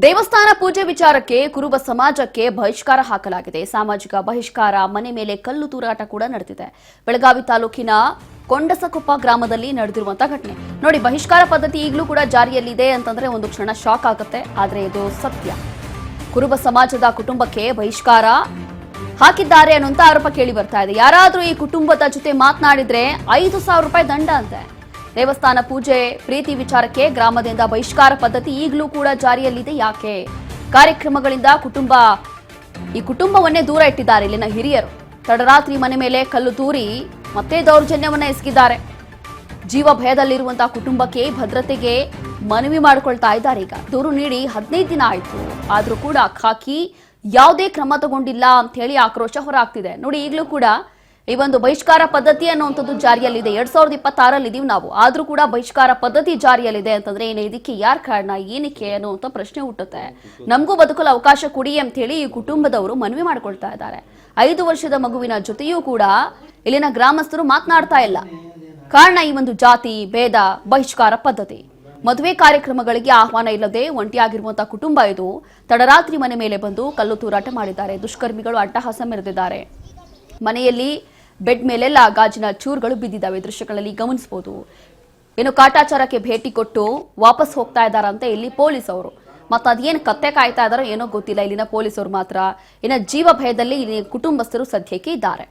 ದೇವಸ್ಥಾನ ಪೂಜೆ ವಿಚಾರಕ್ಕೆ ಕುರುಬ ಸಮಾಜಕ್ಕೆ ಬಹಿಷ್ಕಾರ ಹಾಕಲಾಗಿದೆ. ಸಾಮಾಜಿಕ ಬಹಿಷ್ಕಾರ, ಮನೆ ಮೇಲೆ ಕಲ್ಲು ತೂರಾಟ ಕೂಡ ನಡೆದಿದೆ. ಬೆಳಗಾವಿ ತಾಲೂಕಿನ ಕೊಂಡಸಕೊಪ್ಪ ಗ್ರಾಮದಲ್ಲಿ ನಡೆದಿರುವಂತಹ ಘಟನೆ ನೋಡಿ. ಬಹಿಷ್ಕಾರ ಪದ್ಧತಿ ಈಗಲೂ ಕೂಡ ಜಾರಿಯಲ್ಲಿದೆ ಅಂತಂದ್ರೆ ಒಂದು ಕ್ಷಣ ಶಾಕ್ ಆಗುತ್ತೆ, ಆದ್ರೆ ಇದು ಸತ್ಯ. ಕುರುಬ ಸಮಾಜದ ಕುಟುಂಬಕ್ಕೆ ಬಹಿಷ್ಕಾರ ಹಾಕಿದ್ದಾರೆ ಅನ್ನುವಂತ ಆರೋಪ ಕೇಳಿ ಬರ್ತಾ ಇದೆ. ಯಾರಾದ್ರೂ ಈ ಕುಟುಂಬದ ಜೊತೆ ಮಾತನಾಡಿದ್ರೆ 5,000 ರೂಪಾಯಿ ದಂಡ ಅಂತೆ. ದೇವಸ್ಥಾನ ಪೂಜೆ ಪ್ರೀತಿ ವಿಚಾರಕ್ಕೆ ಗ್ರಾಮದಿಂದ ಬಹಿಷ್ಕಾರ ಪದ್ಧತಿ ಈಗಲೂ ಕೂಡ ಜಾರಿಯಲ್ಲಿದೆ. ಯಾಕೆ? ಕಾರ್ಯಕ್ರಮಗಳಿಂದ ಈ ಕುಟುಂಬವನ್ನೇ ದೂರ ಇಟ್ಟಿದ್ದಾರೆ ಇಲ್ಲಿನ ಹಿರಿಯರು. ತಡರಾತ್ರಿ ಮನೆ ಮೇಲೆ ಕಲ್ಲು ತೂರಿ ಮತ್ತೆ ದೌರ್ಜನ್ಯವನ್ನ ಎಸಗಿದ್ದಾರೆ. ಜೀವ ಭಯದಲ್ಲಿರುವಂತಹ ಕುಟುಂಬಕ್ಕೆ ಭದ್ರತೆಗೆ ಮನವಿ ಮಾಡಿಕೊಳ್ತಾ ಇದ್ದಾರೆ. ಈಗ ದೂರು ನೀಡಿ 15 ದಿನ ಆಯ್ತು, ಆದ್ರೂ ಕೂಡ ಖಾಕಿ ಯಾವುದೇ ಕ್ರಮ ತಗೊಂಡಿಲ್ಲ ಅಂತ ಹೇಳಿ ಆಕ್ರೋಶ ಹೊರಹಾಗ್ತಿದೆ. ನೋಡಿ, ಈಗಲೂ ಕೂಡ ಈ ಒಂದು ಬಹಿಷ್ಕಾರ ಪದ್ಧತಿ ಅನ್ನುವಂಥದ್ದು ಜಾರಿಯಲ್ಲಿದೆ. 2026 ಇದೀವಿ ನಾವು, ಆದ್ರೂ ಕೂಡ ಬಹಿಷ್ಕಾರ ಪದ್ಧತಿ ಜಾರಿಯಲ್ಲಿದೆ ಅಂತಂದ್ರೆ ಇದಕ್ಕೆ ಯಾರ ಕಾರಣ, ಏನಕ್ಕೆ ಅನ್ನುವಂಥ ಪ್ರಶ್ನೆ ಹುಟ್ಟುತ್ತೆ. ನಮಗೂ ಬದುಕಲು ಅವಕಾಶ ಕೊಡಿ ಅಂತ ಹೇಳಿ ಈ ಕುಟುಂಬದವರು ಮನವಿ ಮಾಡ್ಕೊಳ್ತಾ ಇದ್ದಾರೆ. 5 ವರ್ಷದ ಮಗುವಿನ ಜೊತೆಯೂ ಕೂಡ ಇಲ್ಲಿನ ಗ್ರಾಮಸ್ಥರು ಮಾತನಾಡ್ತಾ ಇಲ್ಲ. ಕಾರಣ ಈ ಒಂದು ಜಾತಿ ಭೇದ ಬಹಿಷ್ಕಾರ ಪದ್ಧತಿ. ಮದುವೆ ಕಾರ್ಯಕ್ರಮಗಳಿಗೆ ಆಹ್ವಾನ ಇಲ್ಲದೆ ಒಂಟಿಯಾಗಿರುವಂತಹ ಕುಟುಂಬ ಇದು. ತಡರಾತ್ರಿ ಮನೆ ಮೇಲೆ ಬಂದು ಕಲ್ಲು ತೂರಾಟ ಮಾಡಿದ್ದಾರೆ. ದುಷ್ಕರ್ಮಿಗಳು ಅಟ್ಟಹಾಸ ಮೆರೆದಿದ್ದಾರೆ. ಮನೆಯಲ್ಲಿ ಬೆಡ್ ಮೇಲೆಲ್ಲ ಗಾಜಿನ ಚೂರುಗಳು ಬಿದ್ದಿದ್ದಾವೆ. ದೃಶ್ಯಗಳಲ್ಲಿ ಗಮನಿಸಬಹುದು. ಏನು ಕಾಟಾಚಾರಕ್ಕೆ ಭೇಟಿ ಕೊಟ್ಟು ವಾಪಸ್ ಹೋಗ್ತಾ ಇದ್ದಾರಂತೆ ಇಲ್ಲಿ ಪೊಲೀಸ್ ಅವರು. ಮತ್ತೆ ಅದೇನು ಕತ್ತೆ ಕಾಯ್ತಾ ಇದ್ದಾರೋ ಏನೋ ಗೊತ್ತಿಲ್ಲ. ಇಲ್ಲಿನ ಪೊಲೀಸರು ಮಾತ್ರ ಇನ್ನ ಜೀವ ಭಯದಲ್ಲಿ ಇಲ್ಲಿ ಕುಟುಂಬಸ್ಥರು ಸದ್ಯಕ್ಕೆ ಇದ್ದಾರೆ.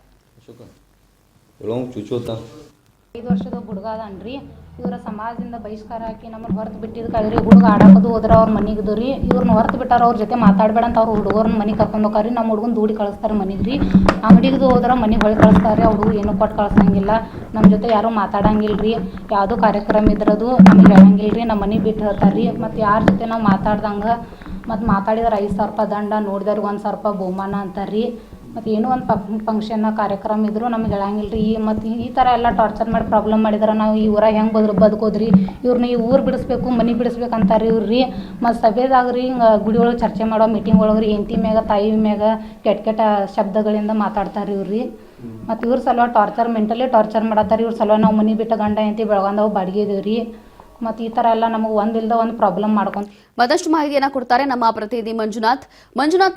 5 ವರ್ಷದ ಹುಡುಗ ಅದನ್ರಿ. ಇವರ ಸಮಾಜದಿಂದ ಬಹಿಷ್ಕಾರ ಹಾಕಿ ನಮ್ಮನ್ನು ಹೊರತು ಬಿಟ್ಟಿದ್ದಕ್ಕಾಗ್ರಿ ಹುಡುಗ ಆಡಾಕೋದು ಹೋದ್ರೆ ಅವ್ರ ಮನೆಗಿದ್ದು ರೀ. ಇವ್ರನ್ನ ಹೊರತು ಬಿಟ್ಟಾರ, ಅವ್ರ ಜೊತೆ ಮಾತಾಡಬೇಡ ಅಂತ ಅವ್ರು ಹುಡುಗರನ್ನ ಮನೆಗೆ ಕರ್ಕೊಂಡು ಹೋಗ್ರಿ. ನಮ್ಮ ಹುಡುಗನ ದೂಡಿ ಕಳಿಸ್ತಾರೆ ಮನೆಗೆ ರೀ. ಅಂಗಡಿಗೆ ಹೋದ್ರೆ ಮನೆಗೆ ಹೊಳಿ ಕಳಿಸ್ತಾರೆ. ಅವ್ರು ಏನು ಕೊಟ್ಟು ಕಳ್ಸಂಗಿಲ್ಲ. ನಮ್ಮ ಜೊತೆ ಯಾರೂ ಮಾತಾಡಂಗಿಲ್ಲ ರೀ. ಯಾವುದೋ ಕಾರ್ಯಕ್ರಮ ಇದ್ರದು ನಮಗೆ ಹೇಳಂಗಿಲ್ಲ ರೀ. ನಮ್ಮ ಮನೆಗೆ ಬಿಟ್ಟು ಹೇಳ್ತಾರೆ ರೀ. ಮತ್ತು ಯಾರ ಜೊತೆ ನಾವು ಮಾತಾಡ್ದಂಗೆ ಮತ್ತು ಮಾತಾಡಿದ್ರೆ 5,000 ರೂಪಾಯಿ ದಂಡ, ನೋಡಿದವ್ರಿಗೆ 1,000 ರೂಪಾಯಿ ಬಹುಮಾನ ಅಂತಾರೆ ರೀ. ಮತ್ತು ಏನೋ ಒಂದು ಫಂಕ್ಷನ್ ಕಾರ್ಯಕ್ರಮ ಇದ್ದರೂ ನಮ್ಗೆ ಹೇಳಂಗಿಲ್ಲ ರೀ. ಮತ್ತು ಈ ಥರ ಎಲ್ಲ ಟಾರ್ಚರ್ ಮಾಡಿ ಪ್ರಾಬ್ಲಮ್ ಮಾಡಿದ್ರೆ ನಾವು ಈ ಊರಾಗ ಹೆಂಗೆ ಬದುಕೋದ್ರಿ? ಇವ್ರನ್ನ ಈ ಊರು ಬಿಡಿಸ್ಬೇಕು, ಮನೆ ಬಿಡಿಸ್ಬೇಕು ಅಂತಾರೆ ಇವ್ರು ರೀ. ಮತ್ತು ಸಭೆದಾಗ ರೀ ಹಿಂಗೆ ಗುಡಿ ಒಳಗೆ ಚರ್ಚೆ ಮಾಡೋ ಮೀಟಿಂಗ್ ಒಳಗೆ ರೀ ಹೆಂಡತಿ ಮ್ಯಾಗ ತಾಯಿ ಮ್ಯಾಗ ಕೆಟ್ಟ ಶಬ್ದಗಳಿಂದ ಮಾತಾಡ್ತಾರೆ ಇವ್ರು ರೀ. ಮತ್ತು ಇವ್ರ ಸಲುವಾಗಿ ಮೆಂಟಲಿ ಟಾರ್ಚರ್ ಮಾಡತ್ತಾರೆ. ಇವ್ರ ಸಲುವಾಗಿ ನಾವು ಮನೆ ಬಿಟ್ಟು ಗಂಡ ಹೆಂಡತಿ ಬೆಳಗಾಂದವು ಬಾಡಿಗೆ ಇದೀವಿ ರೀ. ಮತ್ತು ಈ ಥರ ಎಲ್ಲ ನಮಗೆ ಒಂದಿಲ್ಲದ ಒಂದು ಪ್ರಾಬ್ಲಮ್ ಮಾಡ್ಕೊಂಡು ಮತ್ತಷ್ಟು ಮಾಹಿತಿಯನ್ನ ಕೊಡ್ತಾರೆ ನಮ್ಮ ಪ್ರತಿನಿಧಿ ಮಂಜುನಾಥ್.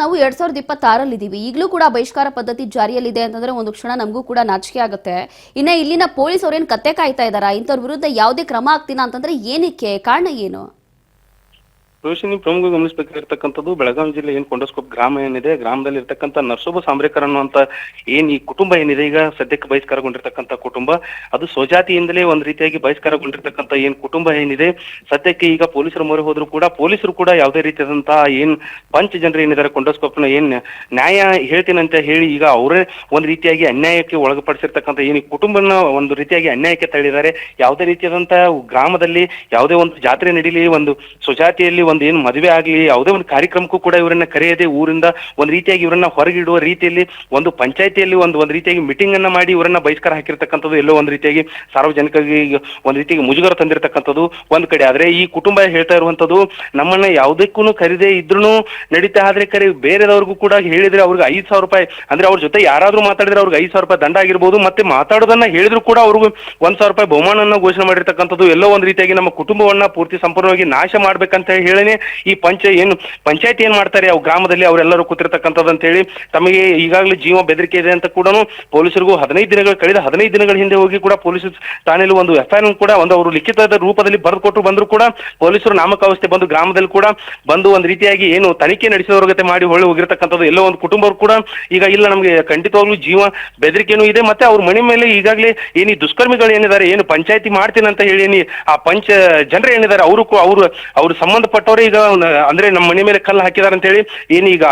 ನಾವು 2026 ಇದೀವಿ, ಈಗಲೂ ಕೂಡ ಬಹಿಷ್ಕಾರ ಪದ್ಧತಿ ಜಾರಿಯಲ್ಲಿದೆ ಅಂತಂದ್ರೆ ಒಂದು ಕ್ಷಣ ನಮಗೂ ಕೂಡ ನಾಚಿಕೆ ಆಗುತ್ತೆ. ಇನ್ನ ಇಲ್ಲಿನ ಪೊಲೀಸ್ ಅವ್ರೇನು ಕತ್ತೆ ಕಾಯ್ತಾ ಇದ್ದಾರಾ? ಇಂಥವ್ರ ವಿರುದ್ಧ ಯಾವುದೇ ಕ್ರಮ ಆಗ್ತೀನ ಅಂತಂದ್ರೆ ಏನಕ್ಕೆ? ಕಾರಣ ಏನು? ರೋಶಿನಿ, ಪ್ರಮುಖ ಗಮನಿಸಬೇಕಾಗಿರ್ತಕ್ಕಂಥದ್ದು ಬೆಳಗಾವಿ ಜಿಲ್ಲೆ ಏನು ಕೊಂಡಸ್ಕೊಪ್ಪ ಗ್ರಾಮ ಏನಿದೆ, ಗ್ರಾಮದಲ್ಲಿ ಇರ್ತಕ್ಕಂಥ ನರಸೋಬ ಸಾಂಬ್ರೇಕರ್ ಅನ್ನುವಂತ ಏನ್ ಈ ಕುಟುಂಬ ಏನಿದೆ, ಈಗ ಸದ್ಯಕ್ಕೆ ಬಹಿಷ್ಕಾರಗೊಂಡಿರ್ತಕ್ಕಂಥ ಕುಟುಂಬ, ಅದು ಸ್ವಜಾತಿಯಿಂದಲೇ ಒಂದ್ ರೀತಿಯಾಗಿ ಬಹಿಷ್ಕಾರಗೊಂಡಿರ್ತಕ್ಕಂಥ ಏನ್ ಕುಟುಂಬ ಏನಿದೆ, ಸದ್ಯಕ್ಕೆ ಈಗ ಪೊಲೀಸರ ಮೊರೆ ಹೋದ್ರು ಕೂಡ ಪೊಲೀಸರು ಕೂಡ ಯಾವುದೇ ರೀತಿಯಾದಂತಹ ಏನ್ ಪಂಚ್ ಜನರು ಏನಿದ್ದಾರೆ ಕೊಂಡಸ್ಕೊಪ್ಪನ ಏನ್ ನ್ಯಾಯ ಹೇಳ್ತೀನಂತ ಹೇಳಿ ಈಗ ಅವರೇ ಒಂದ್ ರೀತಿಯಾಗಿ ಅನ್ಯಾಯಕ್ಕೆ ಒಳಗಪಡಿಸಿರ್ತಕ್ಕಂಥ ಏನ್ ಈ ಕುಟುಂಬನ ಒಂದು ರೀತಿಯಾಗಿ ಅನ್ಯಾಯಕ್ಕೆ ತಳ್ಳಿದ್ದಾರೆ. ಯಾವುದೇ ರೀತಿಯಾದಂತಹ ಗ್ರಾಮದಲ್ಲಿ ಯಾವುದೇ ಒಂದು ಜಾತ್ರೆ ನಡೀಲಿ, ಒಂದು ಸ್ವಜಾತಿಯಲ್ಲಿ ಒಂದು ಏನು ಮದುವೆ ಆಗ್ಲಿ, ಯಾವುದೇ ಒಂದು ಕಾರ್ಯಕ್ರಮಕ್ಕೂ ಕೂಡ ಇವರನ್ನ ಕರೆಯದೆ ಊರಿಂದ ಒಂದ್ ರೀತಿಯಾಗಿ ಇವರನ್ನ ಹೊರಗಿಡುವ ರೀತಿಯಲ್ಲಿ ಒಂದು ಪಂಚಾಯತಿಯಲ್ಲಿ ಒಂದ್ ರೀತಿಯಾಗಿ ಮೀಟಿಂಗ್ ಅನ್ನ ಮಾಡಿ ಇವರನ್ನ ಬಹಿಷ್ಕಾರ ಹಾಕಿರ್ತಕ್ಕಂಥದ್ದು ಎಲ್ಲೋ ಒಂದ್ ರೀತಿಯಾಗಿ ಸಾರ್ವಜನಿಕರಿಗೆ ಒಂದ್ ರೀತಿಯಾಗಿ ಮುಜುಗರ ತಂದಿರತಕ್ಕಂಥದ್ದು ಒಂದ್ ಕಡೆ. ಆದ್ರೆ ಈ ಕುಟುಂಬ ಹೇಳ್ತಾ ಇರುವಂತದ್ದು, ನಮ್ಮನ್ನ ಯಾವುದಕ್ಕೂ ಕರೆದೇ ಇದ್ರೂ ನಡೀತಾ, ಆದ್ರೆ ಕರೆ ಬೇರೆದವ್ರಿಗೂ ಕೂಡ ಹೇಳಿದ್ರೆ ಅವ್ರಿಗೆ 5,000 ರೂಪಾಯಿ, ಅಂದ್ರೆ ಅವ್ರ ಜೊತೆ ಯಾರಾದ್ರೂ ಮಾತಾಡಿದ್ರೆ ಅವ್ರಿಗೆ 5,000 ರೂಪಾಯಿ ದಂಡ ಆಗಿರ್ಬೋದು. ಮತ್ತೆ ಮಾತಾಡೋದನ್ನ ಹೇಳಿದ್ರು ಕೂಡ ಅವ್ರಿಗೂ 1,000 ರೂಪಾಯಿ ಬಹುಮಾನನ್ನ ಘೋಷಣೆ ಮಾಡಿರ್ತಕ್ಕಂಥದ್ದು ಎಲ್ಲೋ ಒಂದ್ ರೀತಿಯಾಗಿ ನಮ್ಮ ಕುಟುಂಬವನ್ನ ಪೂರ್ತಿ ಸಂಪೂರ್ಣವಾಗಿ ನಾಶ ಮಾಡ್ಬೇಕಂತ ಹೇಳಿ ಈ ಪಂಚಾಯತಿ ಏನ್ ಮಾಡ್ತಾರೆ ಅವು ಗ್ರಾಮದಲ್ಲಿ ಅವರೆಲ್ಲರೂ ಕೂತಿರ್ತಕ್ಕಂಥದ್ದು ಅಂತ ಹೇಳಿ ತಮಗೆ ಈಗಾಗಲೇ ಜೀವ ಬೆದರಿಕೆ ಇದೆ ಅಂತ ಕೂಡ ಪೊಲೀಸರಿಗೂ 15 ದಿನಗಳ ಹಿಂದೆ ಹೋಗಿ ಕೂಡ ಪೊಲೀಸ್ ಠಾಣೆಯಲ್ಲಿ ಒಂದು FIR ಕೂಡ ಅವರು ಲಿಖಿತದ ರೂಪದಲ್ಲಿ ಬರೆದು ಕೊಟ್ಟು ಬಂದ್ರು ಕೂಡ ಪೊಲೀಸರು ನಾಮಕಾವಸ್ಥೆ ಬಂದು ಗ್ರಾಮದಲ್ಲಿ ಕೂಡ ಬಂದು ಒಂದ್ ರೀತಿಯಾಗಿ ಏನು ತನಿಖೆ ನಡೆಸಿದವ್ರ ಜೊತೆ ಮಾಡಿ ಹೊಳ್ಳಿ ಹೋಗಿರ್ತಕ್ಕಂಥದ್ದು ಎಲ್ಲೋ ಒಂದು ಕುಟುಂಬರು ಕೂಡ ಈಗ ಇಲ್ಲ ನಮ್ಗೆ ಖಂಡಿತವಾಗ್ಲೂ ಜೀವ ಬೆದರಿಕೆನೂ ಇದೆ. ಮತ್ತೆ ಅವ್ರ ಮನೆ ಮೇಲೆ ಈಗಾಗಲೇ ಏನಿ ದುಷ್ಕರ್ಮಿಗಳು ಏನಿದ್ದಾರೆ, ಏನು ಪಂಚಾಯತಿ ಮಾಡ್ತೀನಿ ಅಂತ ಹೇಳಿ ಆ ಜನರು ಏನಿದ್ದಾರೆ ಅವರು ಸಂಬಂಧಪಟ್ಟವ್ರು ಈಗ ಅಂದ್ರೆ ನಮ್ಮ ಮನೆ ಮೇಲೆ ಕಲ್ಲು ಹಾಕಿದಾರೆ ಅಂತ ಹೇಳಿ ಏನೀಗ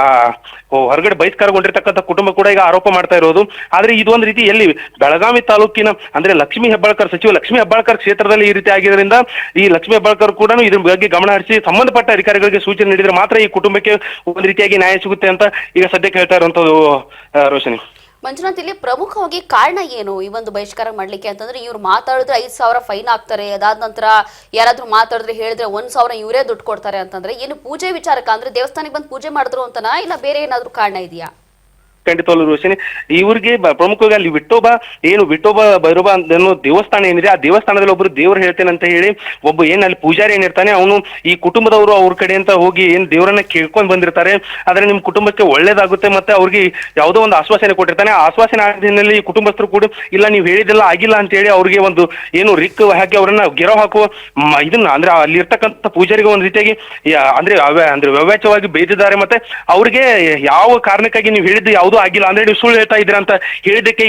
ಹೊರಗಡೆ ಬಹಿಷ್ಕಾರಗೊಂಡಿರ್ತಕ್ಕಂಥ ಕುಟುಂಬ ಕೂಡ ಈಗ ಆರೋಪ ಮಾಡ್ತಾ ಇರೋದು. ಆದ್ರೆ ಇದೊಂದು ರೀತಿ ಎಲ್ಲಿ ಬೆಳಗಾವಿ ತಾಲೂಕಿನ ಅಂದ್ರೆ ಸಚಿವ ಲಕ್ಷ್ಮೀ ಹೆಬ್ಬಾಳ್ಕರ್ ಕ್ಷೇತ್ರದಲ್ಲಿ ಈ ರೀತಿ ಆಗಿರೋದ್ರಿಂದ ಈ ಲಕ್ಷ್ಮೀ ಹೆಬ್ಬಾಳ್ಕರ್ ಕೂಡ ಇದ್ರ ಬಗ್ಗೆ ಗಮನ ಹರಿಸಿ ಸಂಬಂಧಪಟ್ಟ ಅಧಿಕಾರಿಗಳಿಗೆ ಸೂಚನೆ ನೀಡಿದ್ರೆ ಮಾತ್ರ ಈ ಕುಟುಂಬಕ್ಕೆ ಒಂದ್ ರೀತಿಯಾಗಿ ನ್ಯಾಯ ಸಿಗುತ್ತೆ ಅಂತ ಈಗ ಸದ್ಯಕ್ಕೆ ಹೇಳ್ತಾ ಇರುವಂತದ್ದು. ರೋಶಿನಿ, ಮಂಜುನಾಥ್, ಇಲ್ಲಿ ಪ್ರಮುಖವಾಗಿ ಕಾರಣ ಏನು ಈ ಒಂದು ಬಹಿಷ್ಕಾರ ಮಾಡ್ಲಿಕ್ಕೆ ಅಂತಂದ್ರೆ? ಇವ್ರು ಮಾತಾಡಿದ್ರೆ 5,000 ಫೈನ್ ಹಾಕ್ತಾರೆ, ಅದಾದ ನಂತರ ಯಾರಾದ್ರೂ ಮಾತಾಡಿದ್ರೆ ಹೇಳಿದ್ರೆ 1,000 ಇವರೇ ದುಡ್ಡು ಕೊಡ್ತಾರೆ ಅಂತಂದ್ರೆ ಏನು ಪೂಜೆ ವಿಚಾರಕ್ಕ? ಅಂದ್ರೆ ದೇವಸ್ಥಾನಕ್ಕೆ ಬಂದು ಪೂಜೆ ಮಾಡಿದ್ರು ಅಂತನಾ, ಇಲ್ಲ ಬೇರೆ ಏನಾದ್ರು ಕಾರಣ ಇದೆಯಾ? ಖಂಡಿತವಾಗ್ಲೂ ರೋಷಿನಿ, ಇವ್ರಿಗೆ ಪ್ರಮುಖವಾಗಿ ಅಲ್ಲಿ ವಿಠೋಬ ಭೈರವ ಅನ್ನೋ ದೇವಸ್ಥಾನ ಏನಿದೆ, ಆ ದೇವಸ್ಥಾನದಲ್ಲಿ ಒಬ್ರು ದೇವ್ರು ಹೇಳ್ತೇನೆ ಅಂತ ಹೇಳಿ ಒಬ್ಬ ಅಲ್ಲಿ ಪೂಜಾರಿ ಏನಿರ್ತಾನೆ ಅವನು ಈ ಕುಟುಂಬದವರು ಅವ್ರ ಕಡೆ ಅಂತ ಹೋಗಿ ದೇವರನ್ನ ಕೇಳ್ಕೊಂಡ್ ಬಂದಿರ್ತಾರೆ. ಆದ್ರೆ ನಿಮ್ ಕುಟುಂಬಕ್ಕೆ ಒಳ್ಳೇದಾಗುತ್ತೆ ಮತ್ತೆ ಅವ್ರಿಗೆ ಯಾವುದೋ ಒಂದು ಆಶ್ವಾಸನೆ ಕೊಟ್ಟಿರ್ತಾನೆ. ಆ ಆಶ್ವಾಸನೆ ಆದಿನಲ್ಲಿ ಕುಟುಂಬಸ್ಥರು ಕೂಡ ಇಲ್ಲ ನೀವು ಹೇಳಿದೆಲ್ಲ ಆಗಿಲ್ಲ ಅಂತ ಹೇಳಿ ಅವ್ರಿಗೆ ಒಂದು ರಿಕ್ ಹಾಕಿ ಅವರನ್ನ ಗೆರೋ ಹಾಕುವ ಇದನ್ನ ಅಂದ್ರೆ ಅಲ್ಲಿ ಇರ್ತಕ್ಕಂಥ ಪೂಜಾರಿಗೆ ಒಂದು ರೀತಿಯಾಗಿ ಅಂದ್ರೆ ವ್ಯವ್ಯಾಚವಾಗಿ ಬೇದಿದ್ದಾರೆ. ಮತ್ತೆ ಅವ್ರಿಗೆ ಯಾವ ಕಾರಣಕ್ಕಾಗಿ ನೀವು ಹೇಳಿದ್ದು ಯಾವುದೂ ಆಗಿಲ್ಲ ಅಂದ್ರೆ ನೀವು ಸುಳ್ಳು ಹೇಳ್ತಾ ಇದ್ದೀರಾ ಅಂತ ಹೇಳಿದ್ದಕ್ಕೆ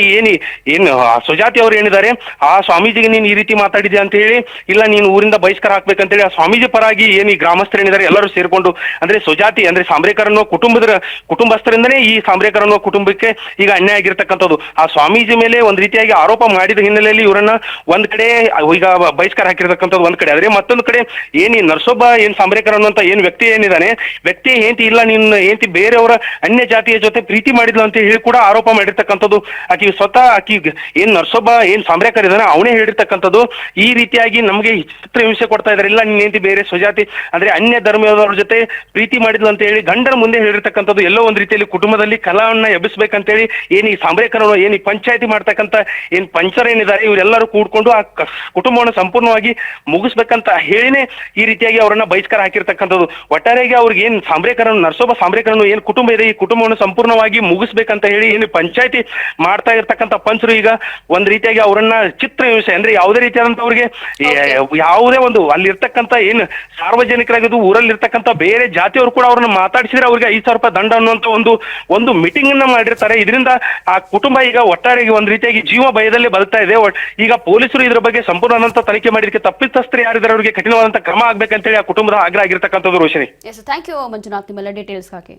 ಏನು ಸ್ವಜಾತಿ ಅವ್ರು ಏನಿದ್ದಾರೆ, ಆ ಸ್ವಾಮೀಜಿಗೆ ನೀನು ಈ ರೀತಿ ಮಾತಾಡಿದ್ಯಾ ಅಂತ ಹೇಳಿ ಇಲ್ಲ ನೀನು ಊರಿಂದ ಬಹಿಷ್ಕಾರ ಹಾಕ್ಬೇಕಂತೇಳಿ ಆ ಸ್ವಾಮೀಜಿ ಪರಾಗಿ ಈ ಗ್ರಾಮಸ್ಥರು ಏನಿದ್ದಾರೆ ಎಲ್ಲರೂ ಸೇರ್ಕೊಂಡು ಅಂದ್ರೆ ಸ್ವಜಾತಿ ಅಂದ್ರೆ ಸಾಂಬ್ರೇಕರ್ ಅನ್ನೋ ಕುಟುಂಬಸ್ಥರಿಂದನೇ ಈ ಸಾಂಬ್ರೇಕರ್ ಅನ್ನೋ ಕುಟುಂಬಕ್ಕೆ ಈಗ ಅನ್ಯಾಯ ಆಗಿರ್ತಕ್ಕಂಥದ್ದು. ಆ ಸ್ವಾಮೀಜಿ ಮೇಲೆ ಒಂದ್ ರೀತಿಯಾಗಿ ಆರೋಪ ಮಾಡಿದ ಹಿನ್ನೆಲೆಯಲ್ಲಿ ಇವರನ್ನ ಒಂದ್ ಕಡೆ ಈಗ ಬಹಿಷ್ಕಾರ ಹಾಕಿರ್ತಕ್ಕಂಥದ್ದು ಒಂದ್ ಕಡೆ, ಆದ್ರೆ ಮತ್ತೊಂದು ಕಡೆ ನರಸೊಬ್ಬ ಸಾಂಬ್ರೇಕರ್ ಅನ್ನುವಂತ ವ್ಯಕ್ತಿ ಏನಿದ್ದಾನೆ, ವ್ಯಕ್ತಿ ಹೆಂಡತಿ ಇಲ್ಲ ನಿನ್ನ ಹೆಂಡತಿ ಬೇರೆಯವರ ಅನ್ಯ ಜಾತಿಯ ಜೊತೆ ಪ್ರೀತಿ ಮಾಡಿದ್ಲು ಅಂತ ಹೇಳಿ ಕೂಡ ಆರೋಪ ಮಾಡಿರ್ತಕ್ಕಂಥದ್ದು. ಆಕಿ ಸ್ವತಃ ನರಸೊಬ್ಬ ಸಾಂಬ್ರೇಕರ್ ಇದ್ದಾನೆ ಅವನೇ ಹೇಳಿರ್ತಕ್ಕಂಥದ್ದು. ಈ ರೀತಿಯಾಗಿ ನಮಗೆ ಚಿತ್ರ ಹಿಂಸೆ ಕೊಡ್ತಾ ಇದಾರೆ. ಇಲ್ಲ ನಿನ್ನ ಹೆಂಡತಿ ಬೇರೆ ಸ್ವಜಾತಿ ಅಂದ್ರೆ ಅನ್ಯ ಧರ್ಮದವ್ರ ಜೊತೆ ಪ್ರೀತಿ ಮಾಡಿದ್ಲು ಅಂತ ಹೇಳಿ ಗಂಡನ ಮುಂದೆ ಹೇಳಿರ್ತಕ್ಕಂಥದ್ದು. ಎಲ್ಲೋ ಒಂದ್ ರೀತಿಯಲ್ಲಿ ಕುಟುಂಬದಲ್ಲಿ ಕಲಾವನ್ನ ಎಬ್ಬಿಸ್ಬೇಕಂತೇಳಿ ಈ ಸಾಂಬ್ರೇಕರ್ ಈ ಪಂಚಾಯತಿ ಮಾಡ್ತಕ್ಕಂಥ ಪಂಚರ್ ಏನಿದ್ದಾರೆ ಇವರೆಲ್ಲರೂ ಕೂಡ್ಕೊಂಡು ಆ ಕುಟುಂಬವನ್ನು ಸಂಪೂರ್ಣವಾಗಿ ಮುಗಿಸ್ಬೇಕಂತ ಹೇಳಿನೇ ಈ ರೀತಿಯಾಗಿ ಅವರನ್ನ ಬಹಿಷ್ಕಾರ ಹಾಕಿರ್ತಕ್ಕಂಥದ್ದು. ಒಟ್ಟಾರೆಯಾಗಿ ಅವ್ರಿಗೆ ನರಸೊಬ್ಬ ಸಾಂಬ್ರೇಕರನ್ನು ಕುಟುಂಬ ಇದೆ, ಈ ಕುಟುಂಬವನ್ನು ಸಂಪೂರ್ಣವಾಗಿ ಮುಗಿಸ್ಬೇಕಂತ ಹೇಳಿ ಪಂಚಾಯತಿ ಮಾಡ್ತಾ ಇರ್ತಕ್ಕಂಥ ಪಂಚರು ಈಗ ಒಂದ್ ರೀತಿಯಾಗಿ ಅವರನ್ನ ಚಿತ್ರ ಹಿಂಸೆ ಅಂದ್ರೆ ಯಾವುದೇ ರೀತಿಯಾದಂತ ಅವ್ರಿಗೆ ಯಾವುದೇ ಒಂದು ಅಲ್ಲಿ ಇರ್ತಕ್ಕಂಥ ಸಾರ್ವಜನಿಕರಾಗಿದ್ದು ಊರಲ್ಲಿ ಇರ್ತಕ್ಕಂಥ ಬೇರೆ ಜಾತಿಯವರು ಕೂಡ ಅವ್ರನ್ನ ಮಾತಾಡಿಸಿದ್ರೆ ಅವ್ರಿಗೆ 5,000 ರೂಪಾಯಿ ದಂಡ ಅನ್ನುವಂತ ಒಂದು ಮೀಟಿಂಗ್ ಅನ್ನ ಮಾಡಿರ್ತಾರೆ. ಇದರಿಂದ ಆ ಕುಟುಂಬ ಈಗ ಒಟ್ಟಾರೆಯಾಗಿ ಒಂದ್ ರೀತಿಯಾಗಿ ಜೀವ ಭಯದಲ್ಲಿ ಬದುಕ್ತಾ ಇದೆ. ಈಗ ಪೊಲೀಸರು ಇದ್ರ ಬಗ್ಗೆ ಸಂಪೂರ್ಣವಾದಂತ ತನಿಖೆ ಮಾಡಿದಕ್ಕೆ ತಪ್ಪಿತಸ್ಥರು ಯಾರಿದ್ದಾರೆ ಅವರಿಗೆ ಕಠಿಣವಾದಂತ ಕ್ರಮ ಆಗ್ಬೇಕಂತೇಳಿ ಆ ಕುಟುಂಬದ ಆಗ್ರಹ ಆಗಿರ್ತಕ್ಕಂಥದ್ದು. ರೋಷಿನಿ, ಥ್ಯಾಂಕ್ ಯು ಮಂಜುನಾಥ್, ನಿಮ್ಮೆಲ್ಲ ಡೀಟೇಲ್ಸ್ ಹಾಕಿ.